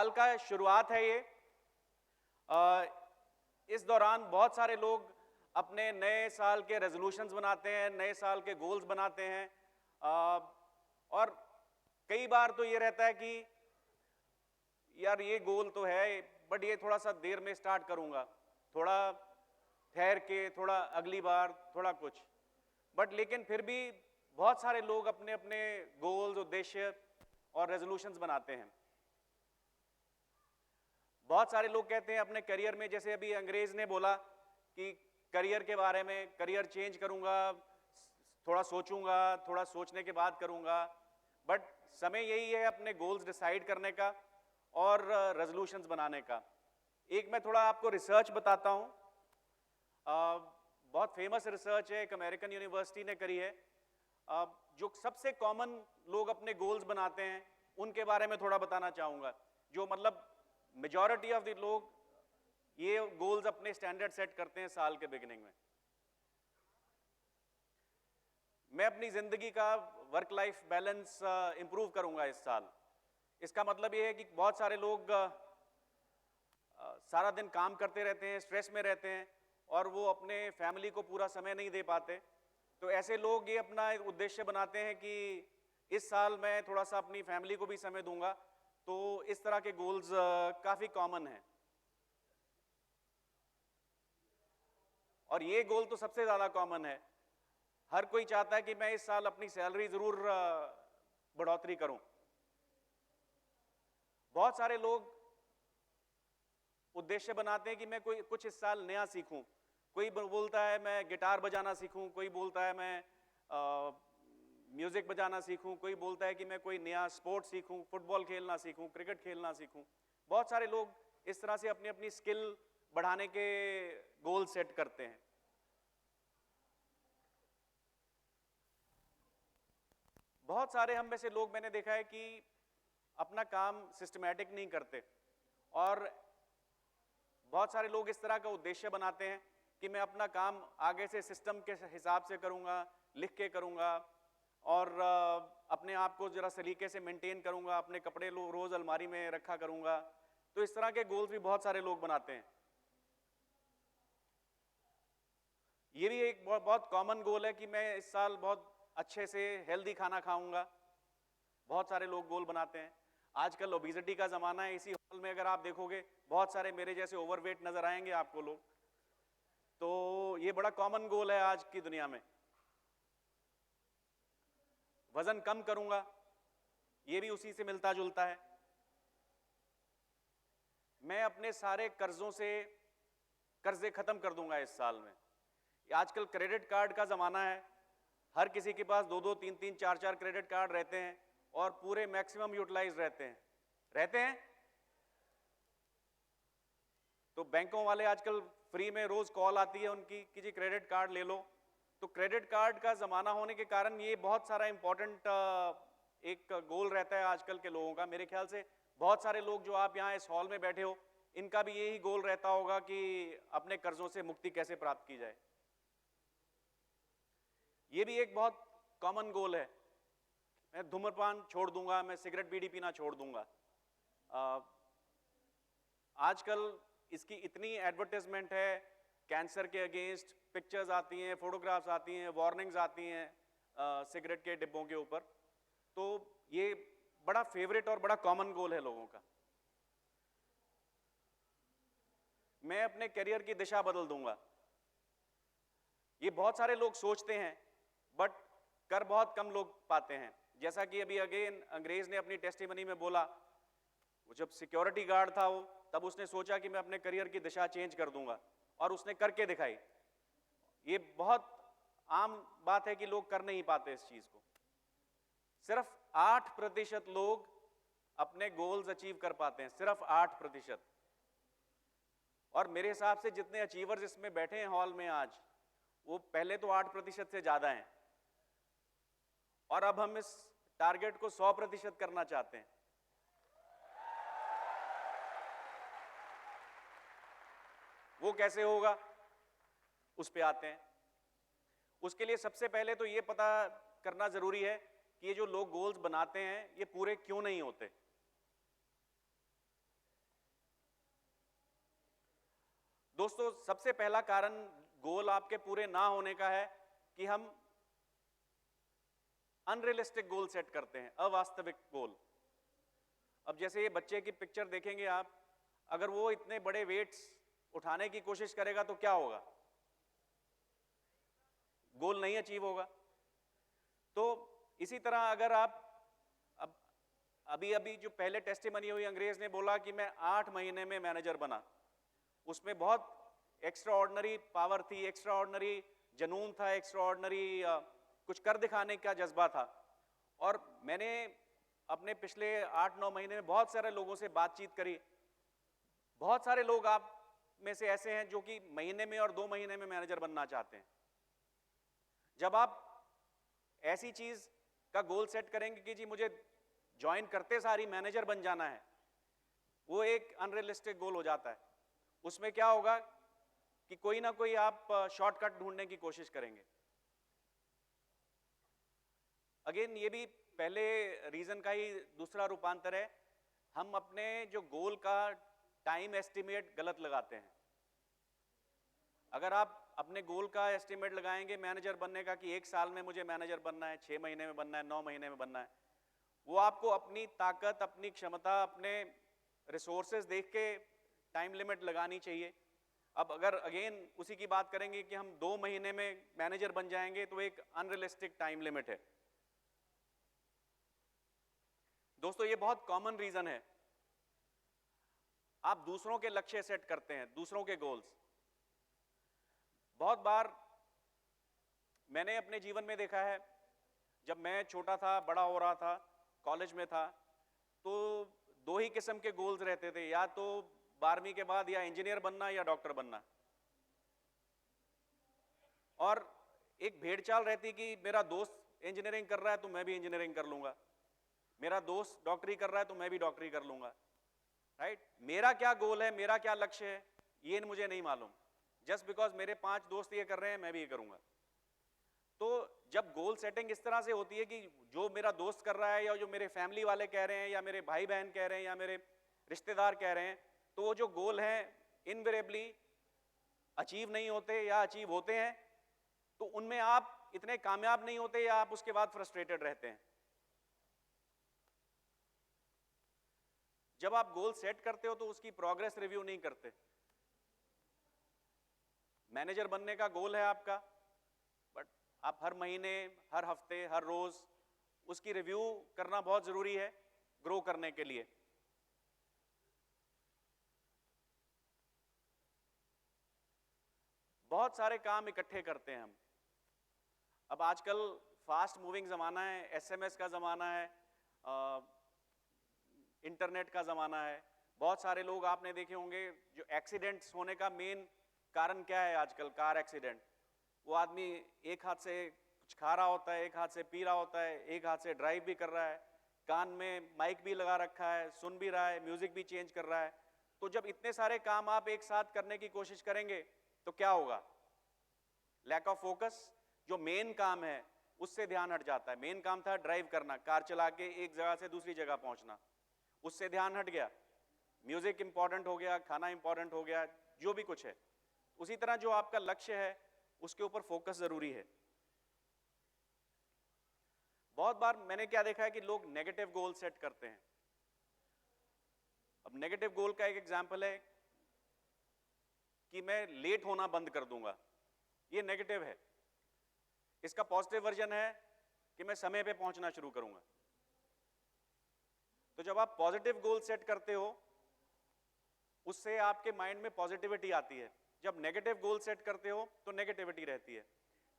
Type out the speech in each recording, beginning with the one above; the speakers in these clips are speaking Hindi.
साल का शुरुआत है ये। अ, इस दौरान बहुत सारे लोग अपने नए साल के रेजोल्यूशंस बनाते हैं, नए साल के गोल्स बनाते हैं। और कई बार तो ये रहता है कि यार ये गोल तो है बट ये थोड़ा सा देर में स्टार्ट करूंगा, थोड़ा ठहर के, थोड़ा अगली बार, थोड़ा कुछ। बट लेकिन फिर भी बहुत सारे लोग अपने अपने गोल्स, उद्देश्य और रेजोल्यूशंस बनाते हैं। बहुत सारे लोग कहते हैं अपने करियर में, जैसे अभी अंग्रेज ने बोला कि करियर के बारे में, करियर चेंज करूंगा, थोड़ा सोचूंगा, थोड़ा सोचने के बाद करूंगा। बट समय यही है अपने गोल्स डिसाइड करने का और रेजोल्यूशंस बनाने का। एक मैं थोड़ा आपको रिसर्च बताता हूं। बहुत फेमस रिसर्च है, एक अमेरिकन यूनिवर्सिटी ने करी है। जो सबसे कॉमन लोग अपने गोल्स बनाते हैं उनके बारे में थोड़ा बताना चाहूंगा। जो मतलब मेजॉरिटी ऑफ द लोग ये गोल्स अपने स्टैंडर्ड सेट करते हैं साल के बिगिनिंग में। मैं अपनी जिंदगी का वर्क लाइफ बैलेंस इंप्रूव करूंगा इस साल। इसका मतलब ये है कि बहुत सारे लोग सारा दिन काम करते रहते हैं, स्ट्रेस में रहते हैं और वो अपने फैमिली को पूरा समय नहीं दे पाते। तो ऐसे लोग ये अपना एक उद्देश्य बनाते हैं कि इस साल मैं थोड़ा सा अपनी फैमिली को भी समय दूंगा। तो इस तरह के गोल्स काफी कॉमन हैं। और ये गोल तो सबसे ज्यादा कॉमन है। हर कोई चाहता है कि मैं इस साल अपनी सैलरी जरूर बढ़ोतरी करूं। बहुत सारे लोग उद्देश्य बनाते हैं कि मैं कोई कुछ इस साल नया सीखूं। कोई बोलता है मैं गिटार बजाना सीखूं, कोई बोलता है मैं म्यूजिक बजाना सीखूं, कोई बोलता है कि मैं कोई नया स्पोर्ट सीखूं, फुटबॉल खेलना सीखूं, क्रिकेट खेलना सीखूं। बहुत सारे लोग इस तरह से अपनी अपनी स्किल बढ़ाने के गोल सेट करते हैं। बहुत सारे हम में से लोग मैंने देखा है कि अपना काम सिस्टमैटिक नहीं करते और बहुत सारे लोग इस तरह का उद्देश्य बनाते हैं कि मैं अपना काम आगे से सिस्टम के हिसाब से करूंगा, लिख के करूंगा और अपने आप को जरा सलीके से मेंटेन करूंगा, अपने कपड़े रोज अलमारी में रखा करूंगा। तो इस तरह के गोल्स भी बहुत सारे लोग बनाते हैं। ये भी एक बहुत कॉमन गोल है कि मैं इस साल बहुत अच्छे से हेल्दी खाना खाऊंगा। बहुत सारे लोग गोल बनाते हैं। आजकल ओबेसिटी का जमाना है। इसी हॉल में अगर आप देखोगे बहुत सारे मेरे जैसे ओवरवेट नजर आएंगे आपको लोग। तो ये बड़ा कॉमन गोल है आज की दुनिया में। वजन कम करूंगा, ये भी उसी से मिलता जुलता है। मैं अपने सारे कर्जों से कर्जे खत्म कर दूंगा इस साल में। आजकल क्रेडिट कार्ड का जमाना है। हर किसी के पास दो दो तीन तीन चार चार क्रेडिट कार्ड रहते हैं और पूरे मैक्सिमम यूटिलाइज रहते हैं। तो बैंकों वाले आजकल फ्री में रोज कॉल आती है उनकी कि जी क्रेडिट कार्ड ले लो। तो क्रेडिट कार्ड का जमाना होने के कारण ये बहुत सारा इंपॉर्टेंट एक गोल रहता है आजकल के लोगों का। मेरे ख्याल से बहुत सारे लोग जो आप यहाँ इस हॉल में बैठे हो, इनका भी यही गोल रहता होगा कि अपने कर्जों से मुक्ति कैसे प्राप्त की जाए। ये भी एक बहुत कॉमन गोल है। मैं धूम्रपान छोड़ दूंगा, मैं सिगरेट बीड़ी पीना छोड़ दूंगा। आजकल इसकी इतनी एडवर्टाइजमेंट है, कैंसर के अगेंस्ट पिक्चर्स आती हैं, फोटोग्राफ्स आती हैं, वार्निंग्स आती हैं सिगरेट के डिब्बों के ऊपर। तो ये बड़ा फेवरेट और बड़ा कॉमन गोल है लोगों का। मैं अपने करियर की दिशा बदल दूंगा। ये बहुत सारे लोग सोचते हैं बट कर बहुत कम लोग पाते हैं। जैसा कि अभी अगेन अंग्रेज ने अपनी टेस्टिमनी में बोला, वो जब सिक्योरिटी गार्ड था वो, तब उसने सोचा कि मैं अपने करियर की दिशा चेंज कर दूंगा और उसने करके दिखाई। ये बहुत आम बात है कि लोग कर नहीं पाते इस चीज को। सिर्फ 8% लोग अपने गोल्स अचीव कर पाते हैं, सिर्फ 8%। और मेरे हिसाब से जितने अचीवर्स इसमें बैठे हैं हॉल में आज, वो पहले तो 8% से ज्यादा हैं और अब हम इस टारगेट को 100% करना चाहते हैं। वो कैसे होगा, उस पे आते हैं। उसके लिए सबसे पहले तो ये पता करना जरूरी है कि ये जो लोग गोल्स बनाते हैं ये पूरे क्यों नहीं होते। दोस्तों, सबसे पहला कारण गोल आपके पूरे ना होने का है कि हम अनरियलिस्टिक गोल सेट करते हैं, अवास्तविक गोल। अब जैसे ये बच्चे की पिक्चर देखेंगे आप, अगर वो इतने बड़े वेट्स उठाने की कोशिश करेगा तो क्या होगा? गोल नहीं अचीव होगा। तो इसी तरह अगर आप अब अभी अभी जो पहले टेस्टिमनी हुई, अंग्रेज ने बोला कि मैं 8 महीने में मैनेजर बना, उसमें बहुत एक्स्ट्रा ऑर्डिनरी पावर थी, एक्स्ट्रा ऑर्डिनरी जनून था, एक्स्ट्रा ऑर्डिनरी कुछ कर दिखाने का जज्बा था। और मैंने अपने पिछले 8-9 महीने में बहुत सारे लोगों से बातचीत करी। बहुत सारे लोग आप में से ऐसे हैं जो कि महीने में और 2 महीने में मैनेजर बनना चाहते हैं। जब आप ऐसी चीज का गोल सेट करेंगे कि जी मुझे ज्वाइन करते सारी मैनेजर बन जाना है, वो एक अनरियलिस्टिक गोल हो जाता है। उसमें क्या होगा कि कोई ना कोई आप शॉर्टकट ढूंढने की कोशिश करेंगे। अगेन ये भी पहले रीजन का ही दूसरा रूपांतर है। हम अपने जो गोल का टाइम एस्टिमेट गलत लगाते हैं। अगर आप अपने गोल का एस्टिमेट लगाएंगे मैनेजर बनने का कि 1 साल में मुझे मैनेजर बनना है, 6 महीने में बनना है, 9 महीने में बनना है, वो आपको अपनी ताकत, अपनी क्षमता, अपने रिसोर्सेज देख के टाइम लिमिट लगानी चाहिए। अब अगर अगेन उसी की बात करेंगे कि हम 2 महीने में मैनेजर बन जाएंगे, तो एक अनरियलिस्टिक टाइम लिमिट है। दोस्तों, ये बहुत कॉमन रीजन है। आप दूसरों के लक्ष्य सेट करते हैं, दूसरों के गोल्स। बहुत बार मैंने अपने जीवन में देखा है, जब मैं छोटा था, बड़ा हो रहा था, कॉलेज में था, तो 2 ही किस्म के गोल्स रहते थे, या तो 12वीं के बाद या इंजीनियर बनना या डॉक्टर बनना। और एक भेड़चाल रहती कि मेरा दोस्त इंजीनियरिंग कर रहा है तो मैं भी इंजीनियरिंग कर लूंगा, मेरा दोस्त डॉक्टरी कर रहा है तो मैं भी डॉक्टरी कर लूंगा। राइट? मेरा क्या गोल है, मेरा क्या लक्ष्य है, ये मुझे नहीं मालूम। जस्ट बिकॉज मेरे 5 दोस्त ये कर रहे हैं, मैं भी ये करूंगा। तो जब गोल सेटिंग इस तरह से होती है कि जो मेरा दोस्त कर रहा है, या जो मेरे फैमिली वाले कह रहे हैं, या मेरे भाई बहन कह रहे हैं, या मेरे रिश्तेदार कह रहे हैं, तो वो जो गोल हैं इनवेरिएबली अचीव नहीं होते, या अचीव होते हैं तो उनमें आप इतने कामयाब नहीं होते, या आप उसके बाद फ्रस्ट्रेटेड रहते हैं। जब आप गोल सेट करते हो तो उसकी प्रोग्रेस रिव्यू नहीं करते। मैनेजर बनने का गोल है आपका, बट आप हर महीने, हर हफ्ते, हर रोज उसकी रिव्यू करना बहुत जरूरी है ग्रो करने के लिए। बहुत सारे काम इकट्ठे करते हैं हम। अब आजकल फास्ट मूविंग जमाना है, एसएमएस का जमाना है, इंटरनेट का जमाना है। बहुत सारे लोग आपने देखे होंगे, जो एक्सीडेंट्स होने का मेन कारण क्या है आजकल? Car accident. वो आदमी एक हाथ से कुछ खा रहा होता है, एक हाथ से पी रहा होता है, एक हाथ से ड्राइव भी कर रहा है, कान में माइक भी लगा रखा है, सुन भी रहा है, म्यूजिक भी चेंज कर रहा है। तो जब इतने सारे काम आप एक साथ करने की कोशिश करेंगे तो क्या होगा? Lack of focus. जो मेन काम है उससे ध्यान हट जाता है। मेन काम था ड्राइव करना, कार चला के एक जगह से दूसरी जगह पहुंचना, उससे ध्यान हट गया। म्यूजिक इंपॉर्टेंट हो गया, खाना इंपॉर्टेंट हो गया, जो भी कुछ है। उसी तरह जो आपका लक्ष्य है उसके ऊपर फोकस जरूरी है। बहुत बार मैंने क्या देखा है कि लोग नेगेटिव गोल सेट करते हैं। अब नेगेटिव गोल का एक एग्जांपल है कि मैं लेट होना बंद कर दूंगा। ये नेगेटिव है। इसका पॉजिटिव वर्जन है कि मैं समय पे पहुंचना शुरू करूंगा। तो जब आप पॉजिटिव गोल सेट करते हो, उससे आपके माइंड में पॉजिटिविटी आती है। जब नेगेटिव गोल सेट करते हो तो नेगेटिविटी रहती है।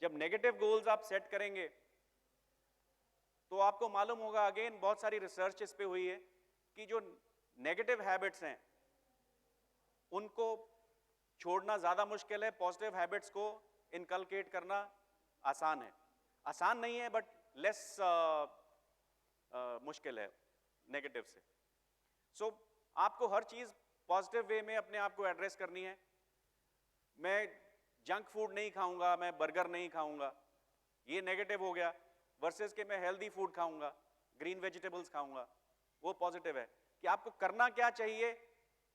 जब नेगेटिव गोल्स आप सेट करेंगे तो आपको मालूम होगा, अगेन बहुत सारी रिसर्च इस पे हुई है, कि जो नेगेटिव हैबिट्स हैं उनको छोड़ना ज्यादा मुश्किल है, पॉजिटिव हैबिट्स को इनकलकेट करना आसान है। आसान नहीं है, बट लेस मुश्किल है नेगेटिव से। सो आपको हर चीज पॉजिटिव वे में अपने आप को एड्रेस करनी है। मैं जंक फूड नहीं खाऊंगा, मैं बर्गर नहीं खाऊंगा, ये नेगेटिव हो गया। वर्सेस के मैं हेल्दी फूड खाऊंगा, ग्रीन वेजिटेबल्स खाऊंगा, वो पॉजिटिव है। कि आपको करना क्या चाहिए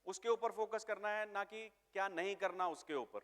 उसके ऊपर फोकस करना है, ना कि क्या नहीं करना उसके ऊपर।